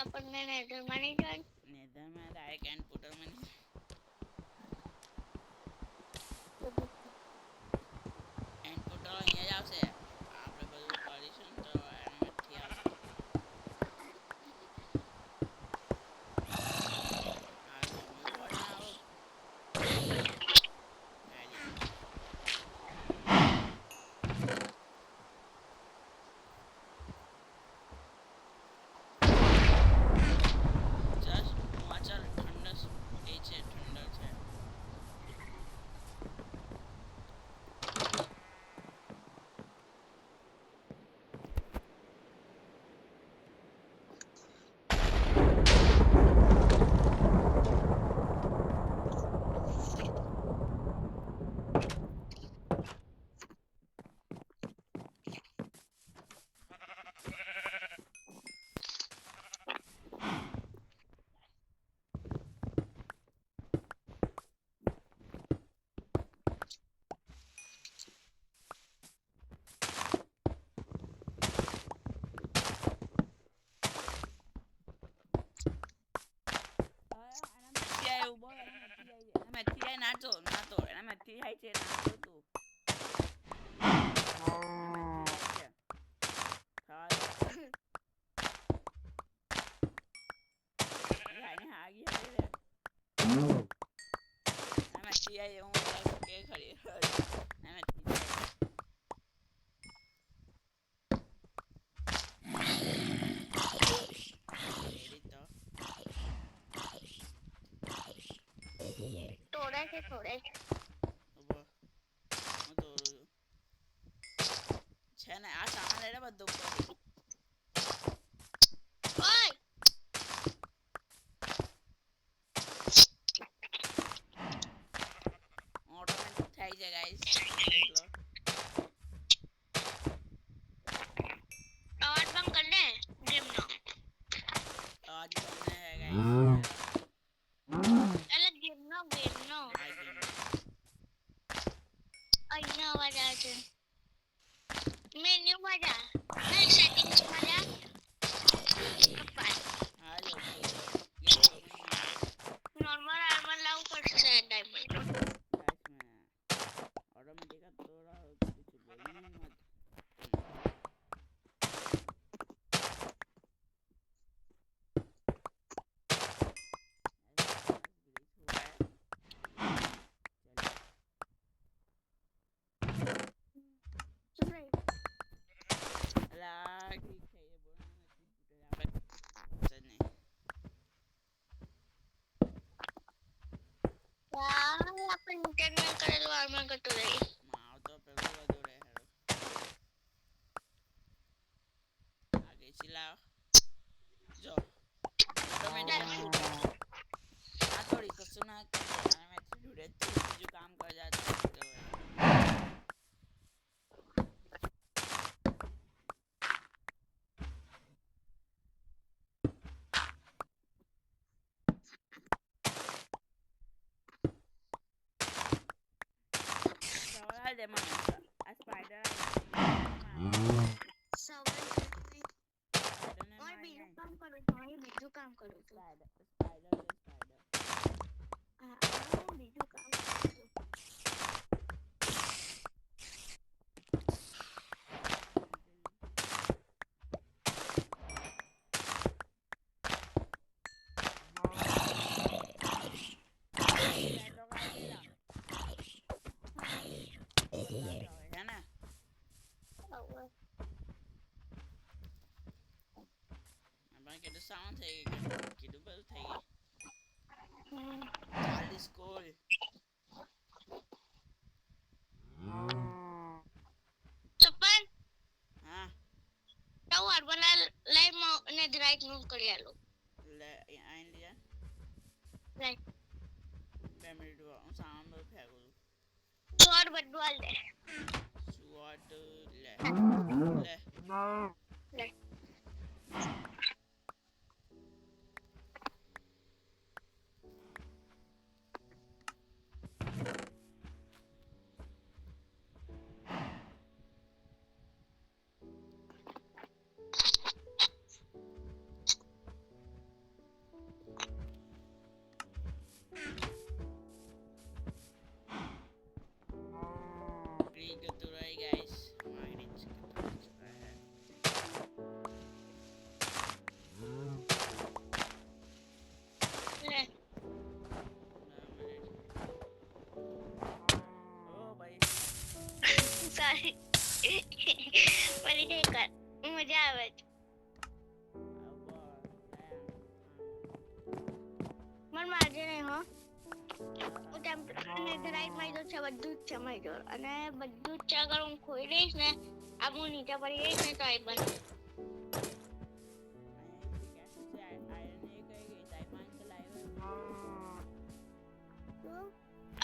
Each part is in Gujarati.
આપણને નેધરમાં નહીં જવાનું. નેધરમાં ડાયરેક્ટ એન્ડ પોર્ટલમાં નહીં. એન્ડ પોર્ટલ અહીંયા જ આવશે. આપણે બધું કરીશું ને તો એનામાંથી આવશે. આ જમ્યું હોય ને આવું ગાડી જસ્ટ વાંચલ ઠંડસ એ છે ઠંડર છે. મેથી ના તો એના મેથી થાય છે ના તો તું તોડે છે તોડે છે. છે ને આ સામાન લઈને બધું ઓય ઓટોમેટિક થાય છે ગાઈસ. અવાજ બંધ કર દે ગેમનો. અવાજ બંધ હે ગાઈસ. એટલે ગેમનો અહીંયા અવાજ આવે છે. મેન્યુમાં જા નહીં સેટિંગ્સમાં જા. નોર્મલ આર્મર લાવવું પડશે ડાયમંડ. ऑटोमेटिक थोड़ा कुछ बोलना मत. આપણે ઇન્ટરનેટ કરેલું આર્મર કરતું રહી. માવ તો પેલું બધું રહે હેડો આગે ચલાવ જો ઓટોમેટિક આ થોડી કશું ના કરે મેં જોડે બીજું કામ કરી જાત તો સવાલ દે મને આ સ્પાઈડર બીજું કામ કરું છું. સ્પાઈડર બીજું કામ કરું છું. है ना अपन के तो साउंड થઈ ગઈ કીધું બધું થઈ ગઈ ચાલી સ્કોલ ચપ્પલ હા તો આર્મર લઈ ને રાઈટ મૂવ કરી આલો લે આ ઇન્ડિયા રાઈટ 2 મિનિટ હું સામાન બધું ફેંકું ચોર બધું આલ દે સ્વોટ લે લે મજા આવે છે મન મારજે નહીં હો હું ટેમ્પરેચર નેધરાઇટ માં તો છે બધું જ છે મારી જોડે અને બધું જ છે અગર હું ખોઈ દઈશ ને આ હું નીચે પડી જઈશ ને તો આઈ બને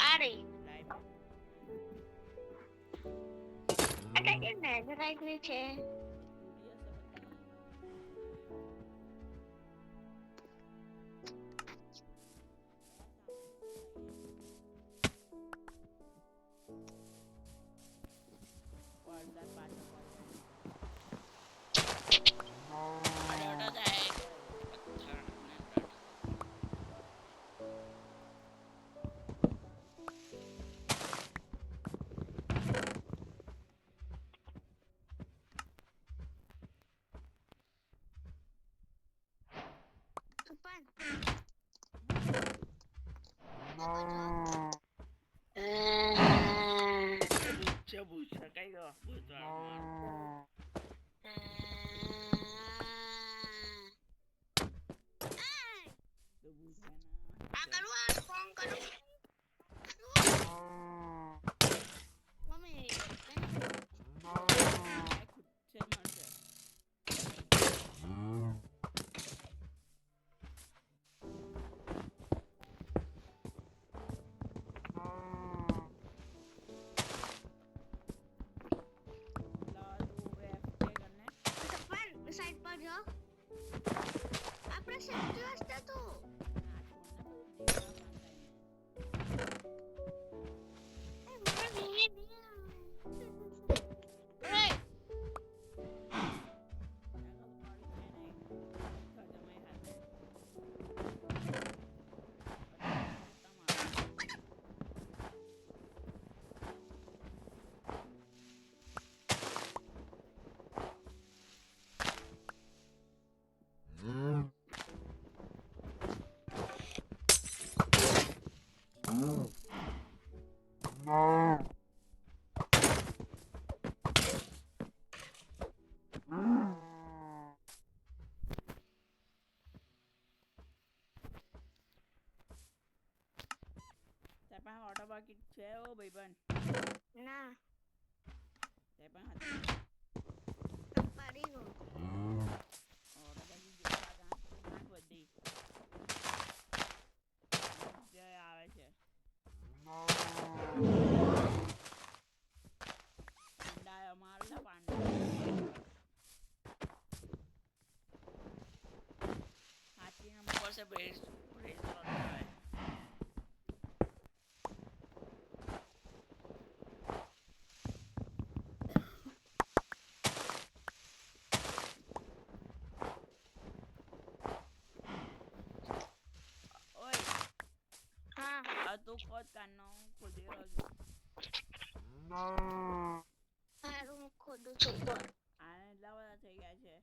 આ રહી એટલે નેધરાઇટ ની છે પૂછા કઈ ગયો આ કરું આ ફોન કરું મમ્મી સાઈડ પર જો આપણે સેફ્ટી વાસ્તે તો ઓટો બાકી છે ઓ ભાઈબંધ ના તે પણ હતી પાડી ગયો ઓટો બાકી જોવા ગાંઠ બધી જે આવે છે પાંડા મારલા પાંડા હાથી નંબર से ब्रेस ब्रेस है તું ખોદ કાનો ખોદી રહ્યો હારું હું ખોદું છું પર આને એટલા બધા થઈ ગયા છે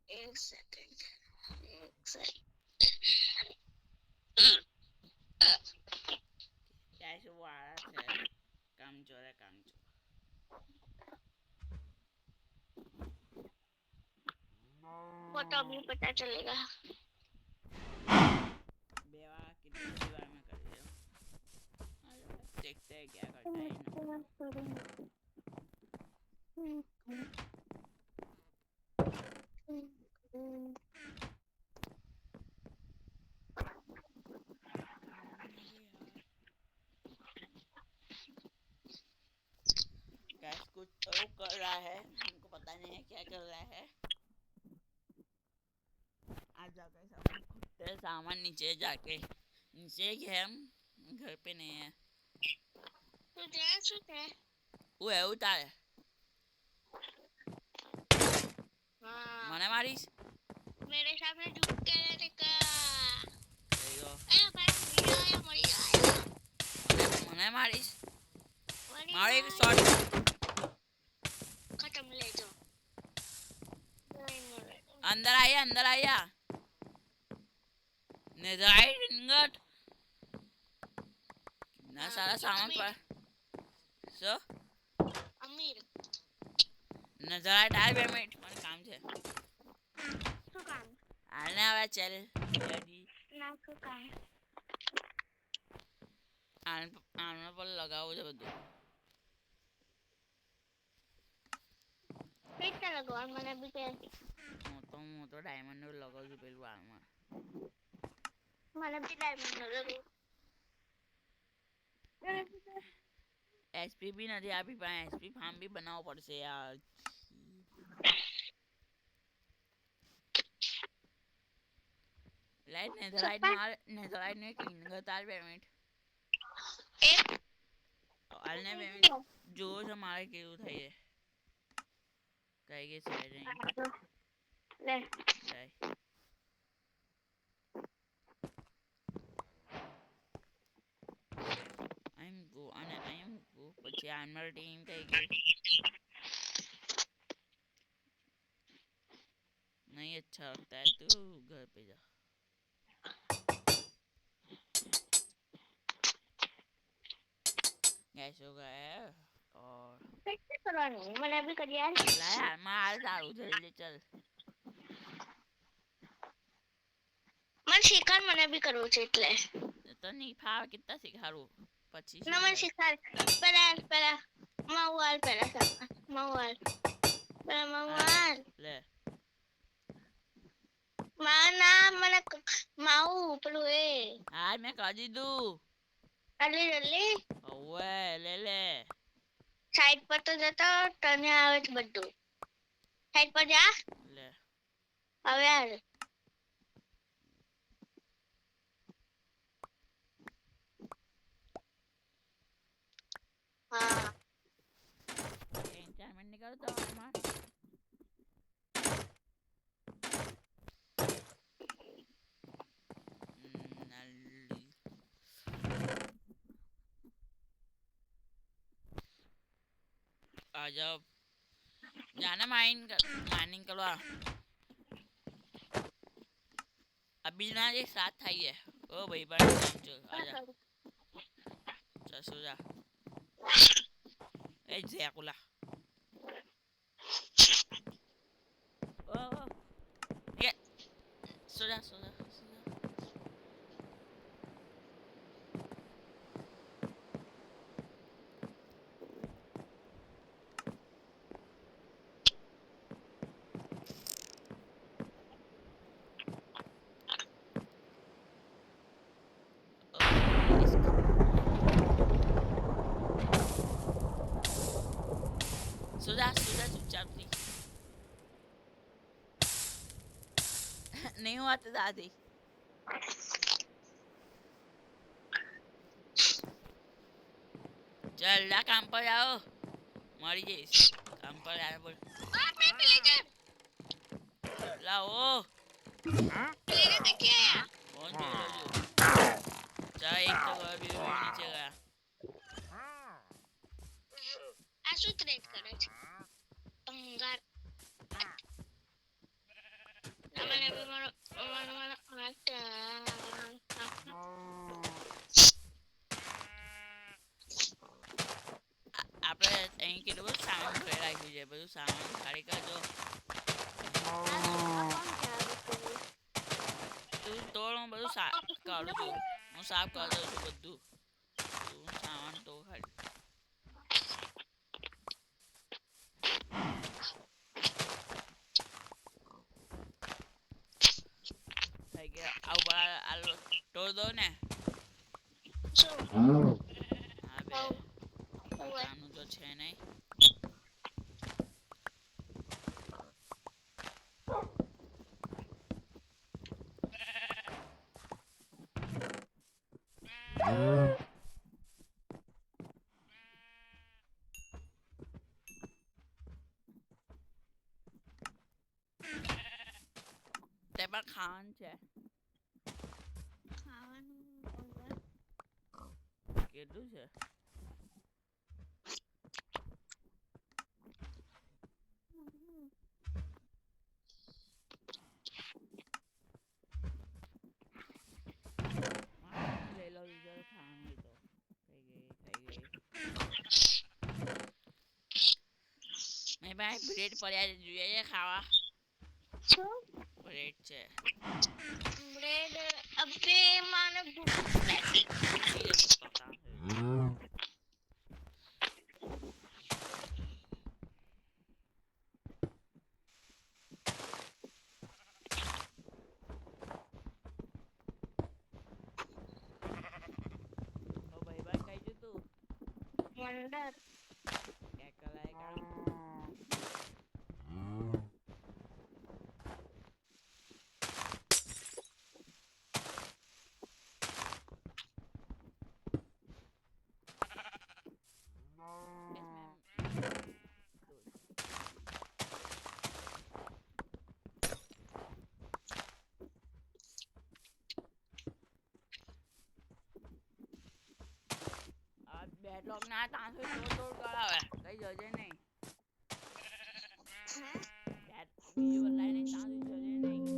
એક સેકન્ડ क्या ऐसे वो आ रहा है काम चोर है काम चोर वो तो अभी पता चलेगा बेवा कितनी बार में कर दिया देखते हैं क्या करता है गैस कुछ तो कर रहा है हमको पता नहीं है क्या कर रहा है आज जाकर सामान खुदते सामान नीचे जाके नीचे गए हम घर पे नहीं है वो है उतारे मने मारीस मेरे सामने झुक के रहने का देखो ए भाई मरी आया मने मारीस मरी मारे एक शॉट खत्म ले जाओ अंदर आया नेदाइट इंगट ना सारा सामान पर सो अमीर નજર ડાલ 2 મિનિટ મને કામ છે શું કામ? હાલને હવે ચાલ રેડી ના શું કામ? આને પર લગાવવું છે બધું કઈ રીતે લગાવવાનું મને બી કહે. હું તો ડાયમંડ લગાવું છું પેલું હાલમાં મને બી ડાયમંડ લગાવું. એસપી બી નથી આપી પણ એસપી ફાર્મ બી બનાવવો પડશે યાર લાઈટ પપ્પા નેધરાઈટ ને કિંગ તાર 2 મિનિટ એક હાલને 2 મિનિટ જોવો છો મારે કેવું થઈ કઈ ગઈ છે નહીં લે જાય આઈ એમ ગો અને આઈ એમ ગો પછી આર્મર ટીમ કઈ ગઈ नहीं अच्छा लगता है तो घर पे जा गैस हो गया है और कैसे करવાનું મને બી કરી યાર. ला यार मार दारू जल्दी चल મને શીખવાડ મને બી કરવું છે એટલે. तो नहीं फाव कितना सिखारू પછી ના મને શીખવાડ. પેલા મવાલ પેલા મવાલ પેલા મવાલ લે ના મને માવું પેલું એ હાલ મેં કરી દીધું જલ્દી જલ્દી ઓવે લે સાઈડ પર તો જતો તને આવે છે બધું સાઈડ પર જા લે હવે હાલ હા એન્ચાર્ટમેન્ટ નીકળતો અમાર आ जाओ जाना माइनिंग करवा अभी ना एक साथ था ये ओ भाई बड़ा चल आजा चल सो जा ए जैकुला ओ ये सो जा सुधा चुपचाप थी नहीं हुआ तो दादी चल ला काम पर आओ मरी जैस काम पर आया बोल लाओ कौन बोलो जो चाहे एक तो अभी नीचे गया આ શું ટ્રેડ કરે છે ભંગાર મને બી મારો આપણે અહીં કેટલું બધું સામાન ભરી રાખ્યું છે બધું સામાન ખાલી કરજો તું તોડ હું બધું કરું છું હું સાફ કરી દઉં છું બધું તું સામાન તો ખાલી થઈ ગયા આવું તોડ દો ને હા બે કામનું તો છે નહીં તેમાં ખાવાનું છે કેટલું છે લઈ લો બીજા ખાવાનું તો થઈ ગઈ મેં પાસે બ્રેડ પડ્યા છે જોઈએ છે ખાવા શું બ્રેડ છે બ્રેડ અબે માને ભૂખ લાગી ये तो पता है ओ भाई भाई कहीं जो तू વંડર क्या कर रहा है બેડલોક ના તાંસો તોડ કરાવે કઈ જજે નહીં બેડ બીજું બદલાય નહીં તાંસો જજે નહીં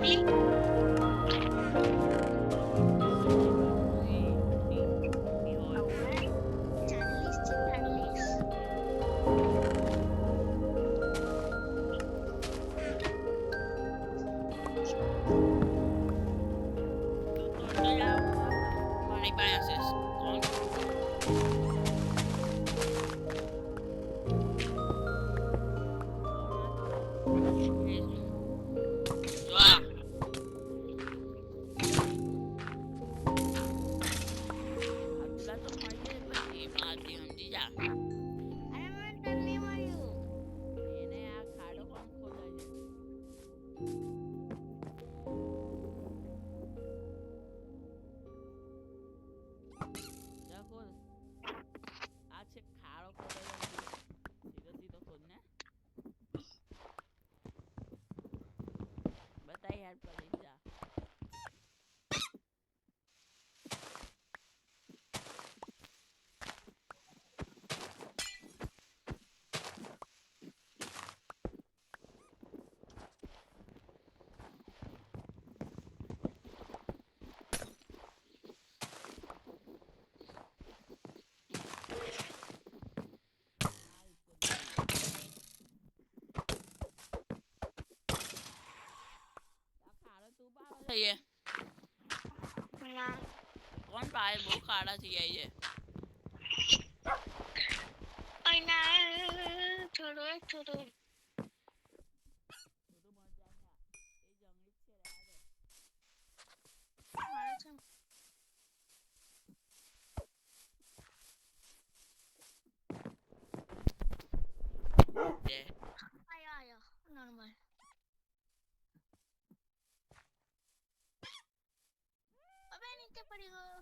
ચાલીસ થી 40. પાણી પાણી હશે કોણ જો આ આટલા તો મળીએ પછી મારથી સમજી જા અરે મને તને નહીં મળ્યું. એને આ ખાડો કોણ ખોદે છે જા ખોદ આ છે ખાડો ખોદે છે સીધો ખોદ ને બતા યાર પડી જા થઈએ ના કોણ પાય બહુ ખાડા થઈ જાય છે અહીંના થોડો થોડો મારે છે આયો નોર્મલ. અબે નીચે પડી ગયો.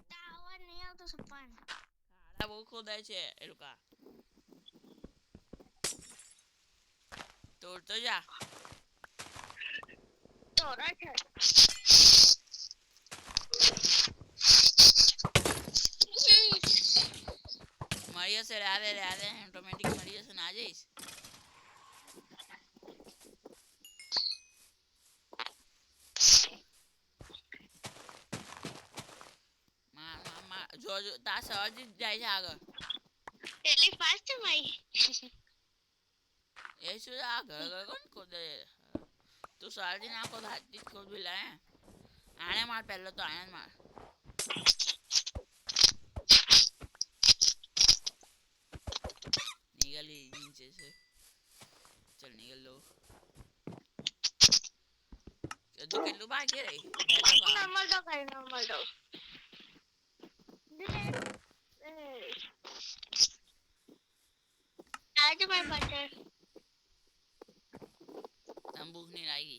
ટાવર નહીં આવતો સપન. ખાડા બહુ ખોદાય છે એ લોકો તોડતો જા તોરા છે. મળી હશે રે ઓટોમેટિક મળી હશે ના જઈશ જો જો તા સહજ જાય છે આગળ એટલી ફાસ્ટ છે ભાઈ. એ શું આ ઘર ઘર કોણ ખોદે તું સહજી ના ખોદ હાથથી જ ખોદવી લે આને માર પહેલો તો આને માર निकली नीचे से चल निकल लो तू किल्लू बाकी रे नॉर्मल तो कर नॉर्मल तो आज मैं बटर हम भूख नहीं लागी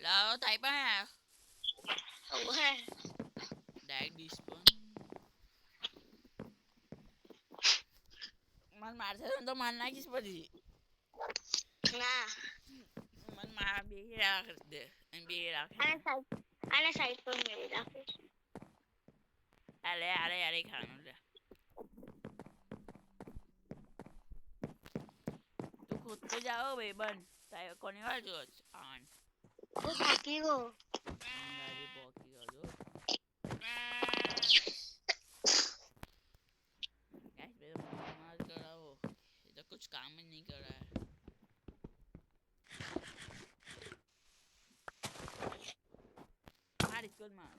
लाओ ताई पर है वो है डायरेक्ट डिस्पोन मन मार से तो मारना किस पर जी ना मन मार भी रख दे भी रख आने साइड पर मेरे रख अरे अरे अरे खाना ले तू खुद तो जाओ भाई बन ताई कोनी वाला जो आन वो बाकी को गाड़ी बाकी का जो गैस पे तो मार कर रहा हो ये तो कुछ काम ही नहीं कर रहा है मार इसको मार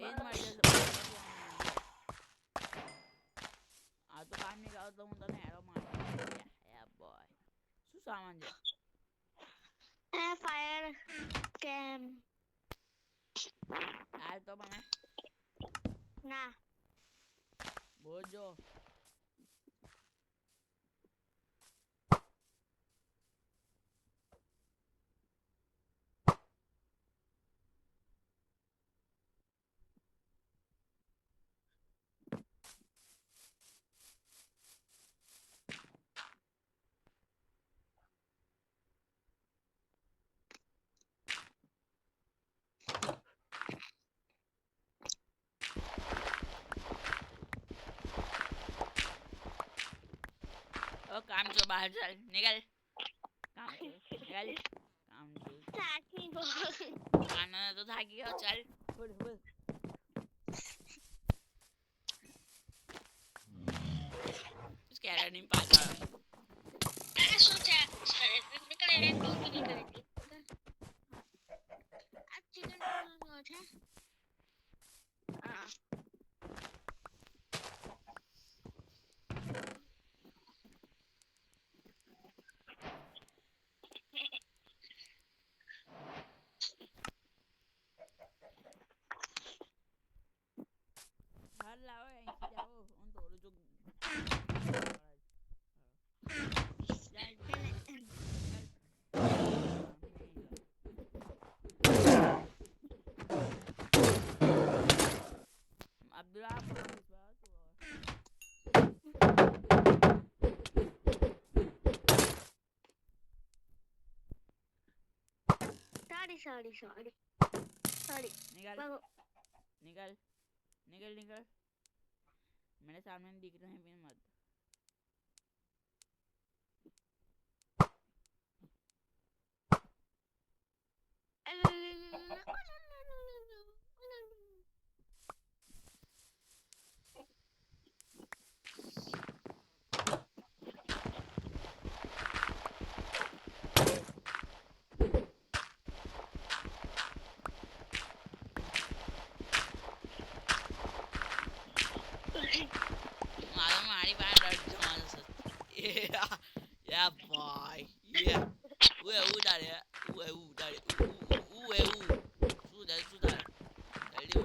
एक मार जैसे आ तो काम नहीं करो तो मुझे नहीं एरो मार या बॉय शू सामान जो फायर कैम आ तो बना ना बोल जो बाहर चल निकल काम चल निकल काम चल साथी बोल खाना तो था कि चल बोल बोल उसके अरे नहीं पाता अरे सोचा निकले रे तो भी नहीं करेगी आज चिकन रोज है हाँ बाहर लाओ यहीं से जाओ उन दोनों जो अब्दुल्ला सॉरी निकल निकल निकल निकल मेरे सामने दिख रहे हैं मत मालूम हमारी बात डर जमाने से yeah boy yeah udah ya udah sudah jadi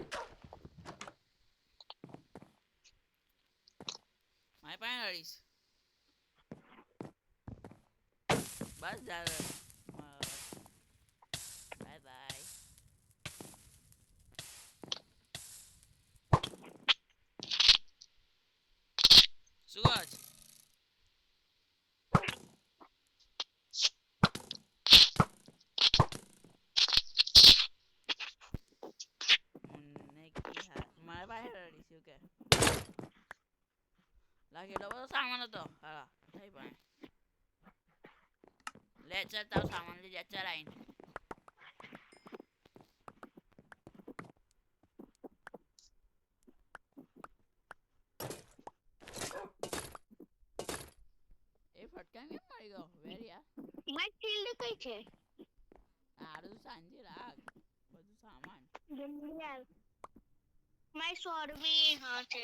my parents bas jalan bye bye Suraj my parents juga lagi dapat saman itu halah saya pakai lecet tahu saman di lecet lain ફટકા કેમ મળી ગયો વેરિયા મારી ફિલ્ડ કઈ છે આડું સાંજે રાખ બધું સામાન જલ્દી આવ મારી સોર બી હા છે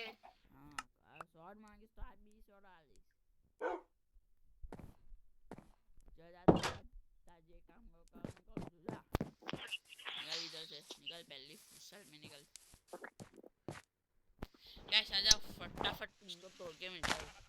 હા આ શોર્ટ માંગીશ તો આજ બીજી શોર્ટ આલીશ જો જા તાજે કામ કર જા निकल इधर से निकल पहली फुर्सत में निकल गैस आजा फटाफट इनको तोड़ के मिल जाए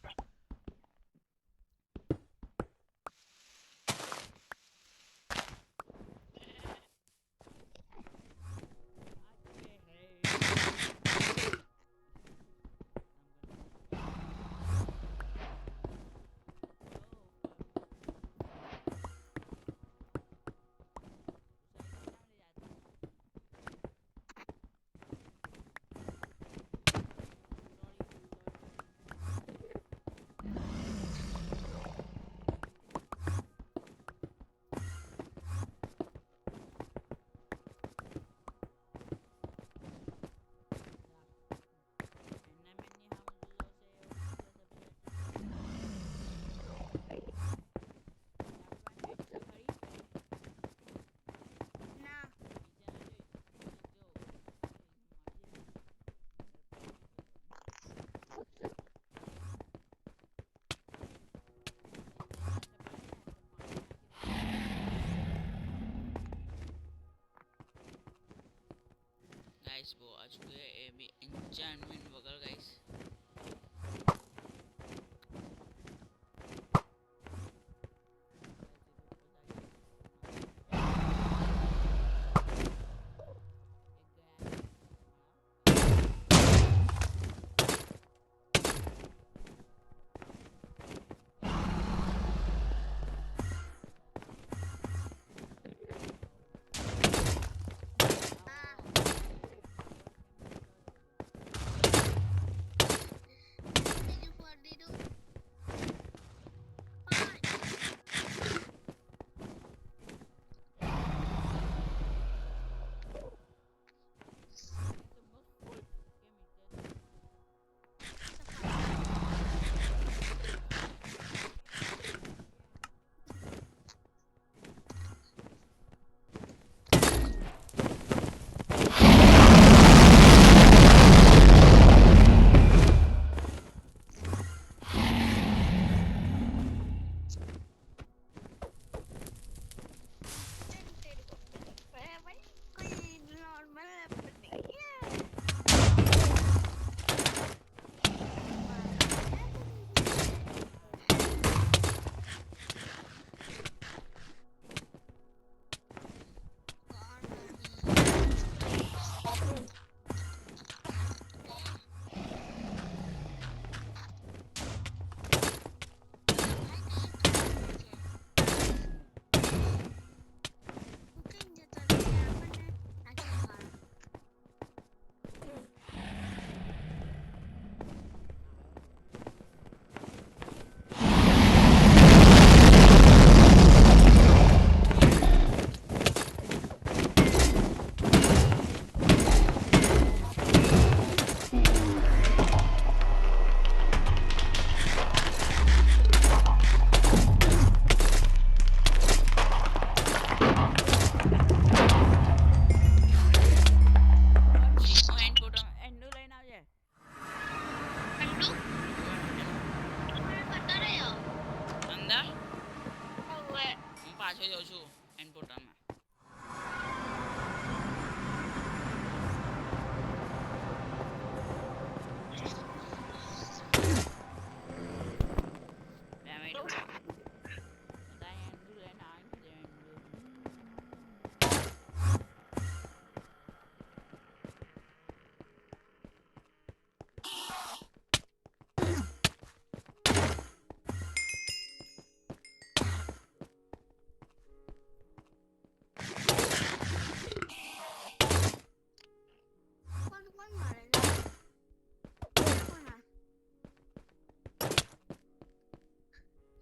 गाइस वो आ चुके हैं ये भी एन्चेंटमेंट वगैरह गाइस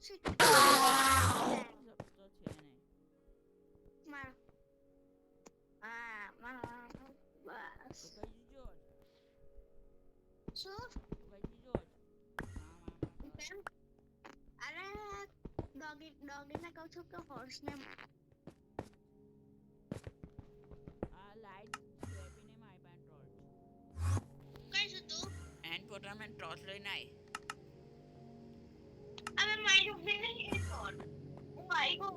શીટ. શબ્દ છે નહીં. મારો હા મારો બસ તો કઈ દીજો જ. શું તો કઈ દીજો જ. કેમ અરે ડોગીને કહું છું કે હોર્સને આ લાઈટ સ્વેપીને મારી પાસે ટોર્ચ. કઈ છું તું એન્ડ પોતામાં ટોર્ચ લઈને આય. હવે મારી ઉભી નહીં હું આવી ગયો